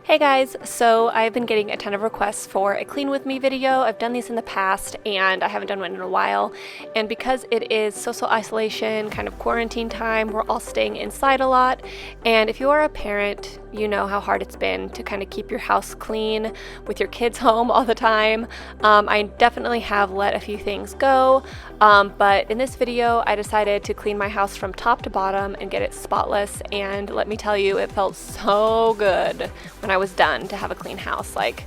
Hey guys, so I've been getting a ton of requests for a clean with me video. I've done these in the past and I haven't done one in a while. And because it is social isolation, kind of quarantine time, we're all staying inside a lot. And if you are a parent, you know how hard it's been to kind of keep your house clean with your kids home all the time. I definitely have let a few things go, but in this video I decided to clean my house from top to bottom and get it spotless, and let me tell you, it felt so good when I was done to have a clean house. Like,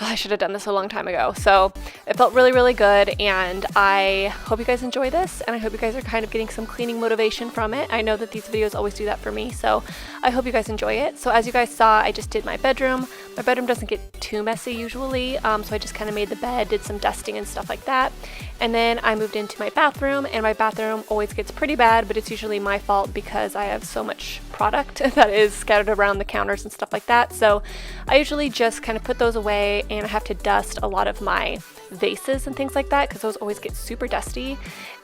I should have done this a long time ago. So it felt really, really good, and I hope you guys enjoy this, and I hope you guys are kind of getting some cleaning motivation from it. I know that these videos always do that for me, so I hope you guys enjoy it. So as you guys saw, I just did my bedroom. My bedroom doesn't get too messy usually, so I just kind of made the bed, did some dusting and stuff like that. And then I moved into my bathroom, and my bathroom always gets pretty bad, but it's usually my fault because I have so much product that is scattered around the counters and stuff like that. So I usually just kind of put those away, and I have to dust a lot of my vases and things like that because those always get super dusty.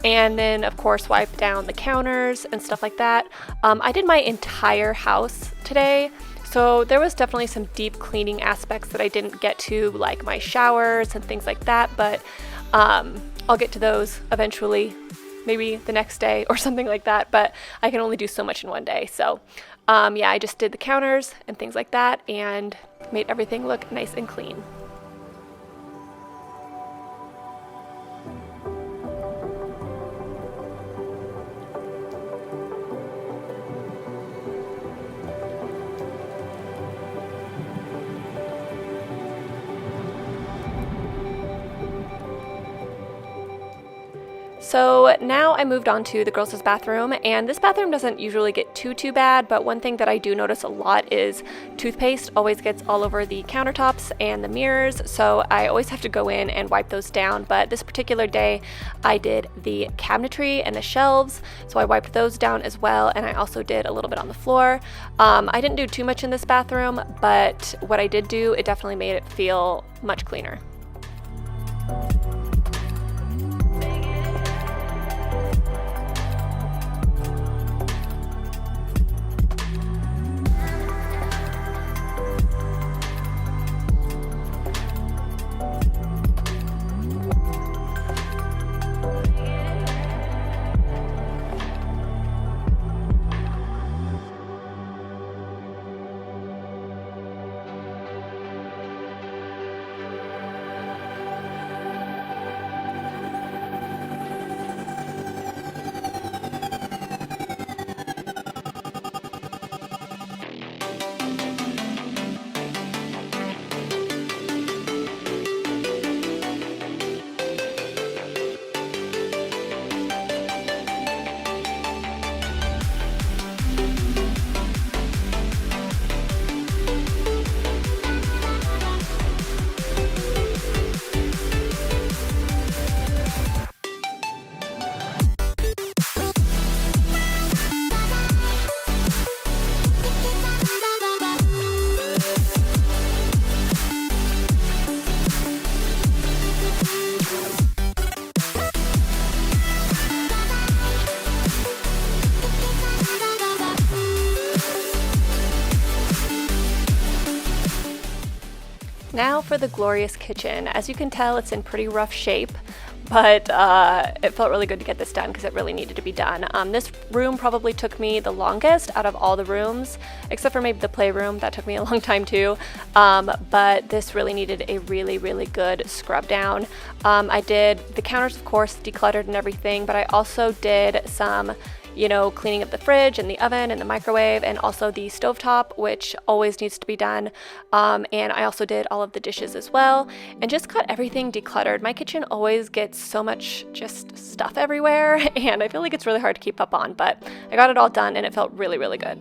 And then of course wipe down the counters and stuff like that. I did my entire house today, so there was definitely some deep cleaning aspects that I didn't get to, like my showers and things like that, but I'll get to those eventually, maybe the next day or something like that, but I can only do so much in one day. So yeah, I just did the counters and things like that and made everything look nice and clean. So now I moved on to the girls' bathroom, and this bathroom doesn't usually get too bad, but one thing that I do notice a lot is toothpaste always gets all over the countertops and the mirrors, so I always have to go in and wipe those down. But this particular day I did the cabinetry and the shelves, so I wiped those down as well, and I also did a little bit on the floor. I didn't do too much in this bathroom, but what I did do, it definitely made it feel much cleaner. Now for the glorious kitchen. As you can tell, it's in pretty rough shape, but it felt really good to get this done because it really needed to be done. This room probably took me the longest out of all the rooms, except for maybe the playroom. That took me a long time too, but this really needed a really good scrub down. I did the counters, of course, decluttered and everything, but I also did some cleaning of the fridge and the oven and the microwave, and also the stovetop, which always needs to be done. And I also did all of the dishes as well, and just got everything decluttered. My kitchen always gets so much just stuff everywhere, and I feel like it's really hard to keep up on, but I got it all done and it felt really good.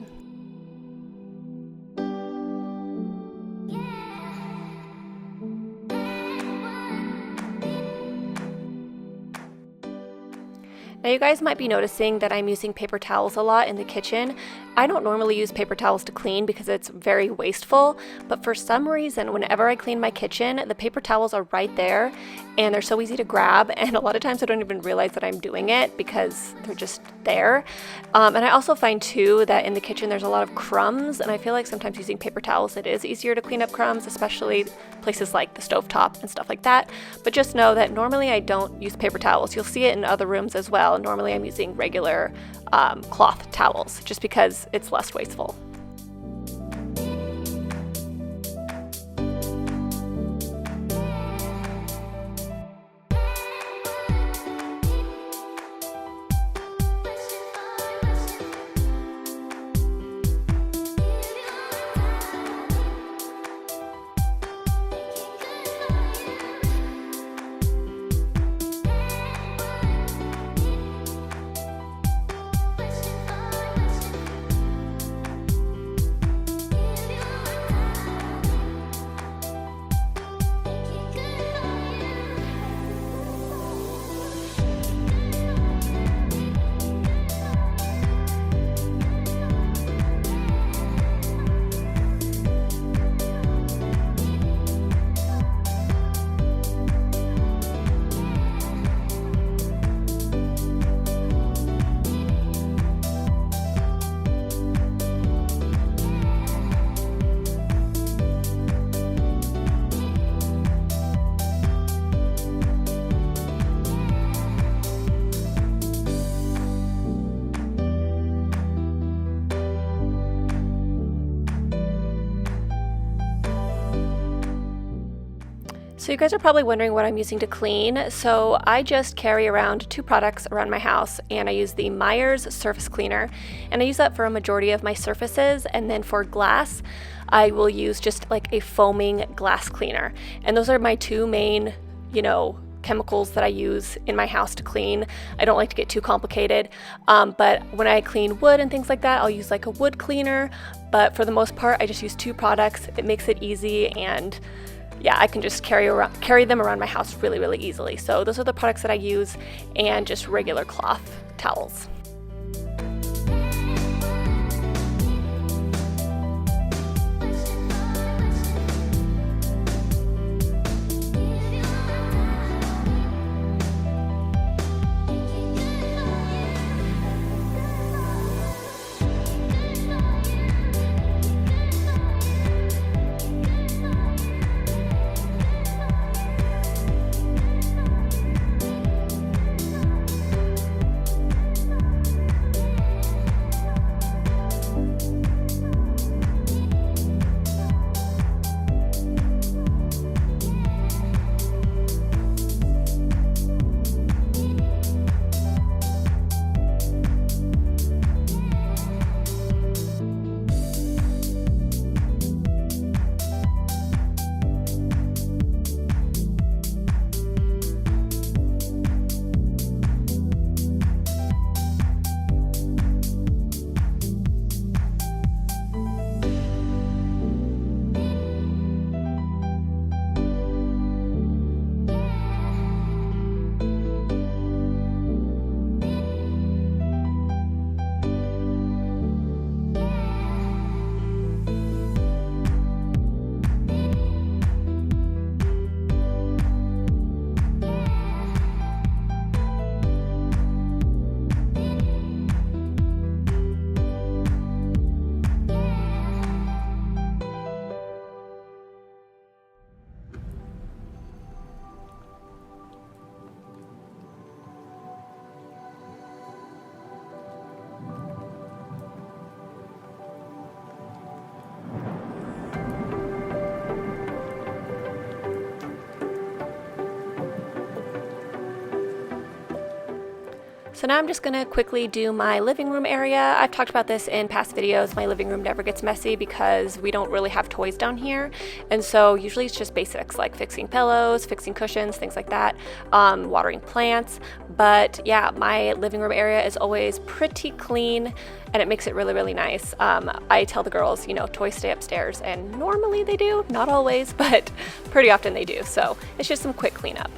Now you guys might be noticing that I'm using paper towels a lot in the kitchen. I don't normally use paper towels to clean because it's very wasteful, but for some reason, whenever I clean my kitchen, the paper towels are right there and they're so easy to grab, and a lot of times I don't even realize that I'm doing it because they're just there. And I also find too that in the kitchen there's a lot of crumbs, and I feel like sometimes using paper towels it is easier to clean up crumbs, especially places like the stovetop and stuff like that. But just know that normally I don't use paper towels. You'll see it in other rooms as well. Normally I'm using regular cloth towels just because it's less wasteful. So you guys are probably wondering what I'm using to clean. So I just carry around 2 products around my house, and I use the Myers surface cleaner, and I use that for a majority of my surfaces. And then for glass, I will use just like a foaming glass cleaner. And those are my 2 main, chemicals that I use in my house to clean. I don't like to get too complicated, but when I clean wood and things like that, I'll use like a wood cleaner. But for the most part, I just use 2 products. It makes it easy, and yeah, I can just carry them around my house really, really easily. So those are the products that I use, and just regular cloth towels. So now I'm just gonna quickly do my living room area. I've talked about this in past videos. My living room never gets messy because we don't really have toys down here. And so usually it's just basics like fixing pillows, fixing cushions, things like that, watering plants. But yeah, my living room area is always pretty clean and it makes it really, really nice. I tell the girls, toys stay upstairs, and normally they do, not always, but pretty often they do. So it's just some quick cleanup.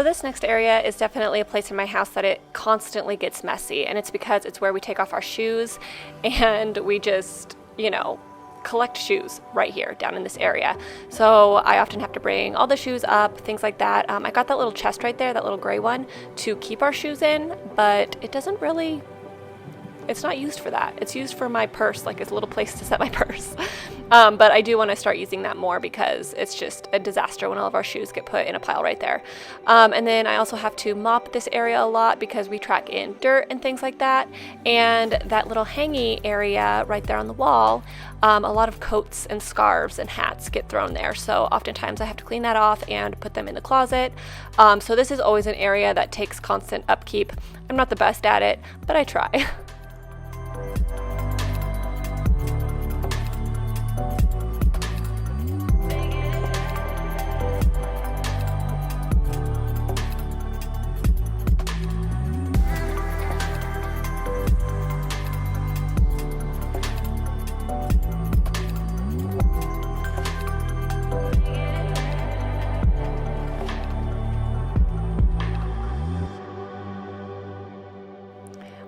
this next area is definitely a place in my house that it constantly gets messy, and it's because it's where we take off our shoes and we just, collect shoes right here down in this area. So I often have to bring all the shoes up, things like that. I got that little chest right there, that little gray one, to keep our shoes in, but it's not used for that. It's used for my purse, like it's a little place to set my purse. But I do want to start using that more because it's just a disaster when all of our shoes get put in a pile right there. And then I also have to mop this area a lot because we track in dirt and things like that. And that little hangy area right there on the wall, a lot of coats and scarves and hats get thrown there. So oftentimes I have to clean that off and put them in the closet. So this is always an area that takes constant upkeep. I'm not the best at it, but I try.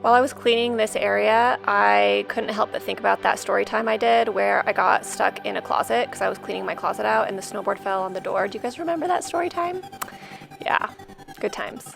While I was cleaning this area, I couldn't help but think about that story time I did where I got stuck in a closet because I was cleaning my closet out and the snowboard fell on the door. Do you guys remember that story time? Yeah, good times.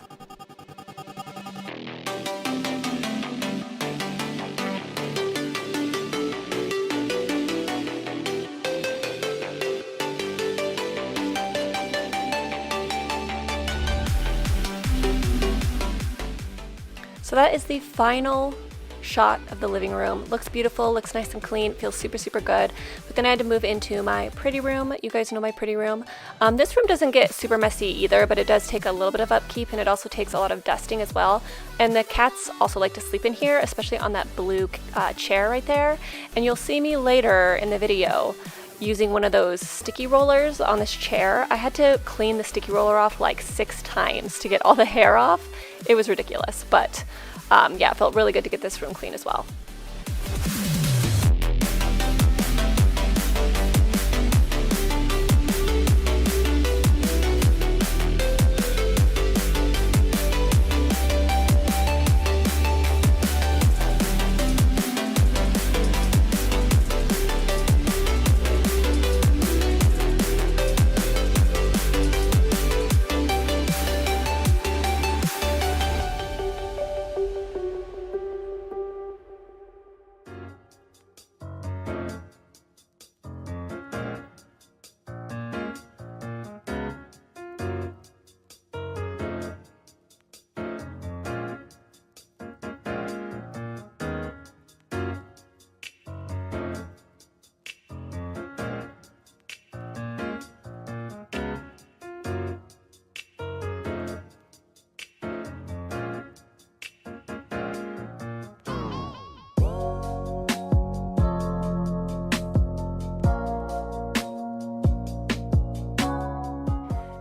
So that is the final shot of the living room. Looks beautiful, looks nice and clean, feels super, super good. But then I had to move into my pretty room. You guys know my pretty room. This room doesn't get super messy either, but it does take a little bit of upkeep, and it also takes a lot of dusting as well. And the cats also like to sleep in here, especially on that blue chair right there. And you'll see me later in the video using one of those sticky rollers on this chair. I had to clean the sticky roller off like 6 times to get all the hair off. It was ridiculous, but yeah, it felt really good to get this room clean as well.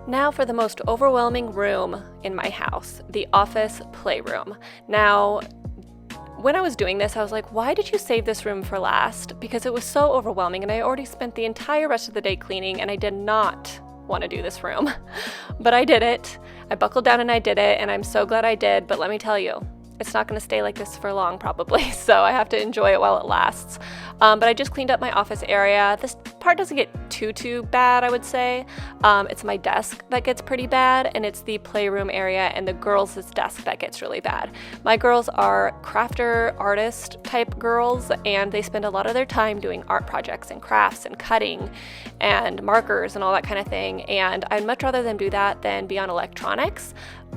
Now for the most overwhelming room in my house, the office playroom. Now, when I was doing this, I was like, why did you save this room for last? Because it was so overwhelming and I already spent the entire rest of the day cleaning and I did not want to do this room. But I did it. I buckled down and I did it, and I'm so glad I did. But let me tell you, it's not going to stay like this for long probably, so I have to enjoy it while it lasts. But I just cleaned up my office area. This part doesn't get too bad, I would say. It's my desk that gets pretty bad, and it's the playroom area and the girls' desk that gets really bad. My girls are crafter, artist type girls, and they spend a lot of their time doing art projects and crafts and cutting and markers and all that kind of thing. And I'd much rather them do that than be on electronics.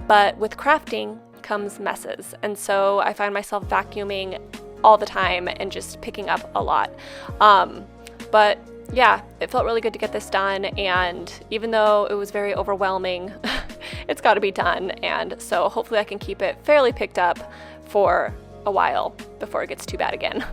But with crafting comes messes, and so I find myself vacuuming all the time and just picking up a lot. But yeah, it felt really good to get this done, and even though it was very overwhelming, it's got to be done, and so hopefully I can keep it fairly picked up for a while before it gets too bad again.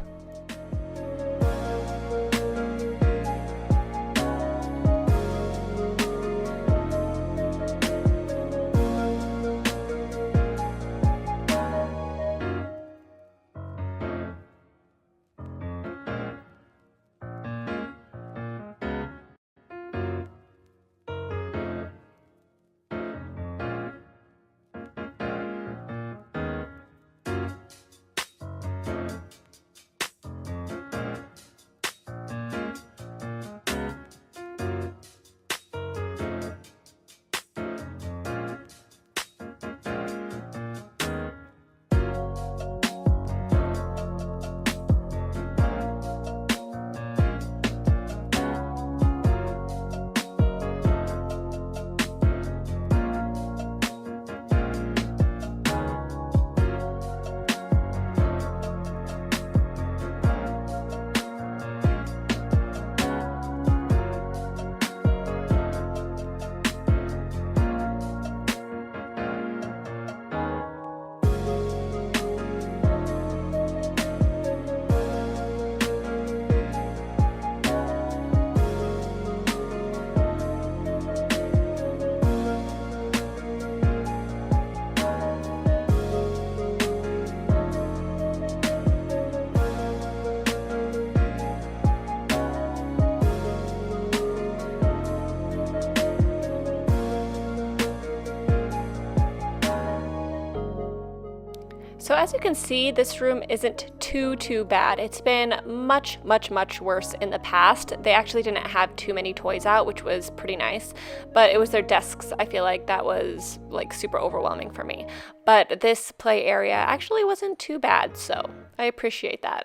So as you can see, this room isn't too bad. It's been much worse in the past. They actually didn't have too many toys out, which was pretty nice, but it was their desks. I feel like that was like super overwhelming for me. But this play area actually wasn't too bad, so I appreciate that.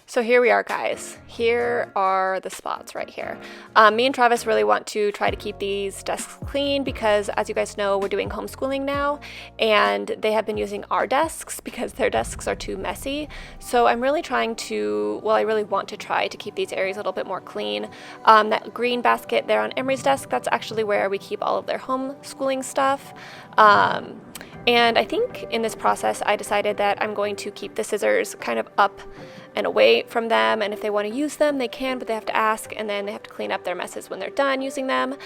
So here we are, guys. Here are the spots right here. Me and Travis really want to try to keep these desks clean because, as you guys know, we're doing homeschooling now, and they have been using our desks because their desks are too messy. So I'm really trying to, well, I really want to try to keep these areas a little bit more clean. That green basket there on Emery's desk, that's actually where we keep all of their homeschooling stuff. And I think in this process, I decided that I'm going to keep the scissors kind of up and away from them, and if they want to use them, they can, but they have to ask, and then they have to clean up their messes when they're done using them,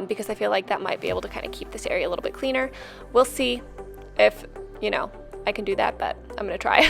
because I feel like that might be able to kind of keep this area a little bit cleaner. We'll see if, you know, I can do that, but I'm gonna try.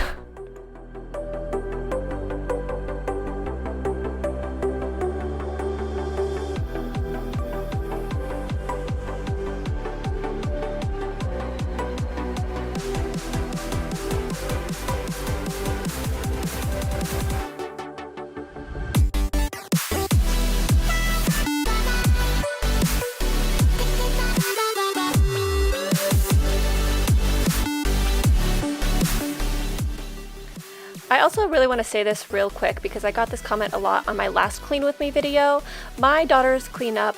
I also really want to say this real quick because I got this comment a lot on my last Clean With Me video. My daughters clean up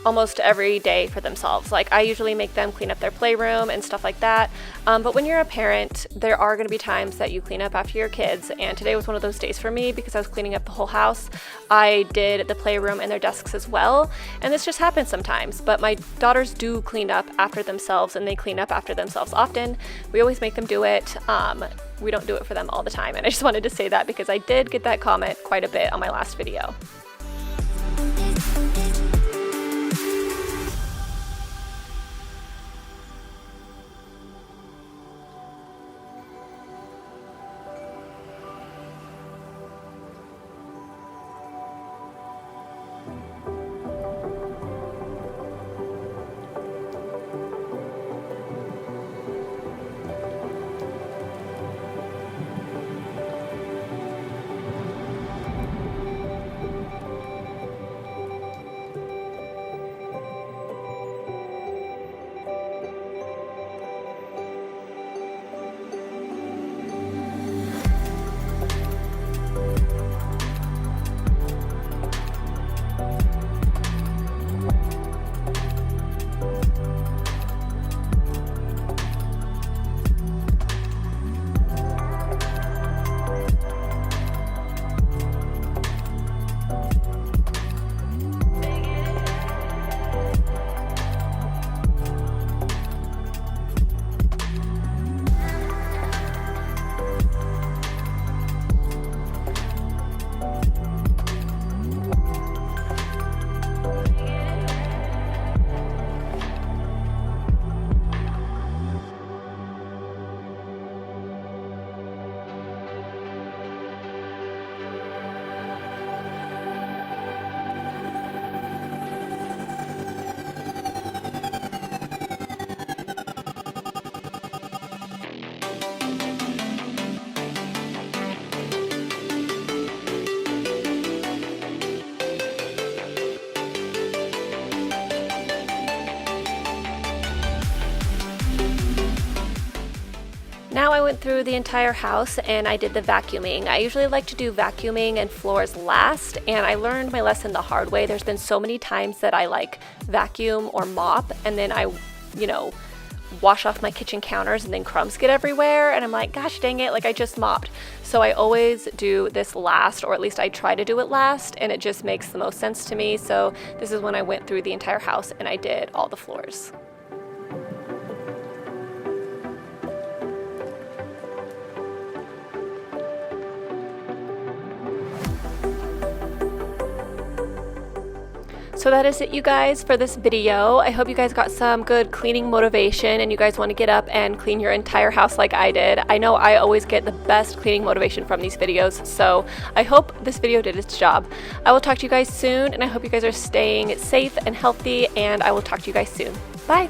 almost every day for themselves. Like, I usually make them clean up their playroom and stuff like that. But when you're a parent, there are going to be times that you clean up after your kids, and today was one of those days for me because I was cleaning up the whole house. I did the playroom and their desks as well, and this just happens sometimes. But my daughters do clean up after themselves, and they clean up after themselves often. We always make them do it. We don't do it for them all the time, and I just wanted to say that because I did get that comment quite a bit on my last video. Now I went through the entire house and I did the vacuuming. I usually like to do vacuuming and floors last, and I learned my lesson the hard way. There's been so many times that I like vacuum or mop and then I, wash off my kitchen counters and then crumbs get everywhere and I'm like, gosh dang it, like I just mopped. So I always do this last, or at least I try to do it last, and it just makes the most sense to me. So this is when I went through the entire house and I did all the floors. So that is it, you guys, for this video. I hope you guys got some good cleaning motivation and you guys want to get up and clean your entire house like I did. I know I always get the best cleaning motivation from these videos, so I hope this video did its job. I will talk to you guys soon, and I hope you guys are staying safe and healthy, and I will talk to you guys soon. Bye!